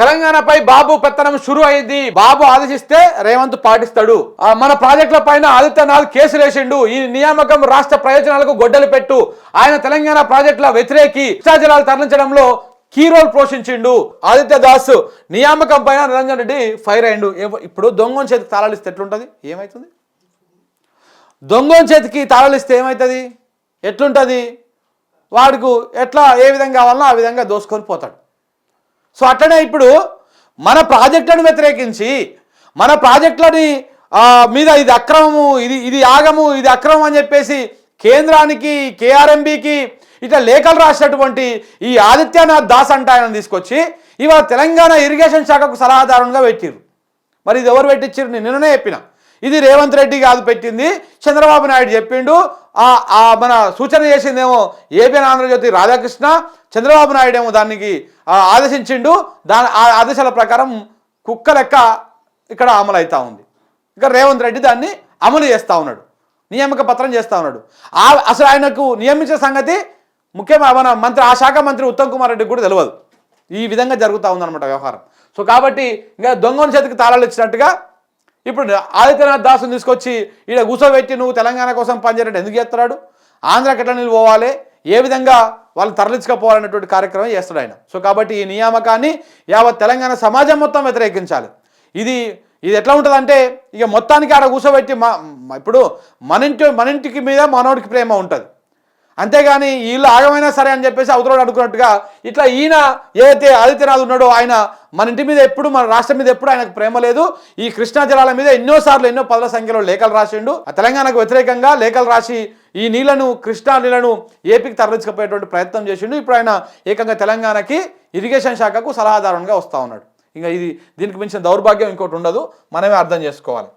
తెలంగాణపై బాబు పెత్తనం షురు అయింది. బాబు ఆదేశిస్తే రేవంత్ పాటిస్తాడు. మన ప్రాజెక్టుల పైన ఆదిత్యనాథ్ కేసులు వేసిండు. ఈ నియామకం రాష్ట్ర ప్రయోజనాలకు గొడ్డలు పెట్టు. ఆయన తెలంగాణ ప్రాజెక్టుల వ్యతిరేకి కృష్ణాజలాలు తరలించడంలో కీ రోల్ పోషించిండు. ఆదిత్య దాస్ నియామకం పైన నిరంజన్ రెడ్డి ఫైర్ అయ్యిండు. ఇప్పుడు దొంగోని చేతికి తాళాలిస్తే ఎట్లుంటుంది? ఏమవుతుంది? దొంగోని చేతికి తాళాలిస్తే ఏమవుతుంది? ఎట్లుంటుంది? వాడికి ఎట్లా ఏ విధంగా కావాలనో ఆ విధంగా దోసుకొని పోతాడు. సో అట్లనే ఇప్పుడు మన ప్రాజెక్టులను వ్యతిరేకించి మన ప్రాజెక్టులని మీద ఇది అక్రమము, ఇది ఆగము, ఇది అక్రమం అని చెప్పేసి కేంద్రానికి, కేఆర్ఎంబికి ఇట్లా లేఖలు రాసినటువంటి ఈ ఆదిత్యనాథ్ దాస్ అంటే ఆయన తీసుకొచ్చి ఇవాళ తెలంగాణ ఇరిగేషన్ శాఖకు సలహాదారునిగా పెట్టిరు. మరి ఇది ఎవరు పెట్టించారు? నేను నిన్ననే చెప్పిన. ఇది రేవంత్ రెడ్డి కాదు పెట్టింది, చంద్రబాబు నాయుడు చెప్పిండు. మన సూచన చేసిందేమో ఏబిఎన్ ఆంధ్రజ్యోతి రాధాకృష్ణ, చంద్రబాబు నాయుడు ఏమో దానికి ఆదేశించిండు. ఆ ఆదేశాల ప్రకారం కుక్క లెక్క ఇక్కడ అమలు అవుతూ ఉంది. ఇక రేవంత్ రెడ్డి దాన్ని అమలు చేస్తూ ఉన్నాడు, నియామక పత్రం చేస్తూ ఉన్నాడు. అసలు ఆయనకు నియమించిన సంగతి ముఖ్యమైన మన మంత్రి, ఆ శాఖ మంత్రి ఉత్తమ్ కుమార్ రెడ్డికి కూడా తెలియదు. ఈ విధంగా జరుగుతూ ఉందన్నమాట వ్యవహారం. సో కాబట్టి ఇంకా దొంగని చేతికి తాళాలు ఇచ్చినట్టుగా ఇప్పుడు ఆదిత్యనాథ్ దాసుని తీసుకొచ్చి ఈడ కూర్చోబెట్టి నువ్వు తెలంగాణ కోసం పనిచేయడం ఎందుకు చేస్తున్నాడు? ఆంధ్రాకి ఎట్లా నిలుపోవాలి, ఏ విధంగా వాళ్ళు తరలించకపోవాలనేటువంటి కార్యక్రమం చేస్తాడు ఆయన. సో కాబట్టి ఈ నియామకాన్ని యావత్ తెలంగాణ సమాజం మొత్తం వ్యతిరేకించాలి. ఇది ఎట్లా ఉంటుందంటే ఇక మొత్తానికి ఆడ కూర్చోబెట్టి ఇప్పుడు మన ఇంటికి మీద మనోడికి ప్రేమ ఉంటుంది, అంతేగాని వీళ్ళు ఆగమైనా సరే అని చెప్పేసి అవతలోడు అనుకున్నట్టుగా ఇట్లా ఈయన ఏదైతే ఆదిత్యనాథ్ ఉన్నాడో ఆయన మన ఇంటి మీద ఎప్పుడు, మన రాష్ట్రం మీద ఎప్పుడు ఆయనకు ప్రేమ లేదు. ఈ కృష్ణా జలాల మీద ఎన్నోసార్లు ఎన్నో పదుల సంఖ్యలో లేఖలు రాసిండు. తెలంగాణకు వ్యతిరేకంగా లేఖలు రాసి ఈ నీళ్లను, కృష్ణా నీళ్లను ఏపీకి తరలించకపోయేటువంటి ప్రయత్నం చేసిండు. ఇప్పుడు ఆయన ఏకంగా తెలంగాణకి ఇరిగేషన్ శాఖకు సలహాదారునిగా వస్తూ ఉన్నాడు. ఇంకా దీనికి మించిన దౌర్భాగ్యం ఇంకోటి ఉండదు, మనమే అర్థం చేసుకోవాలి.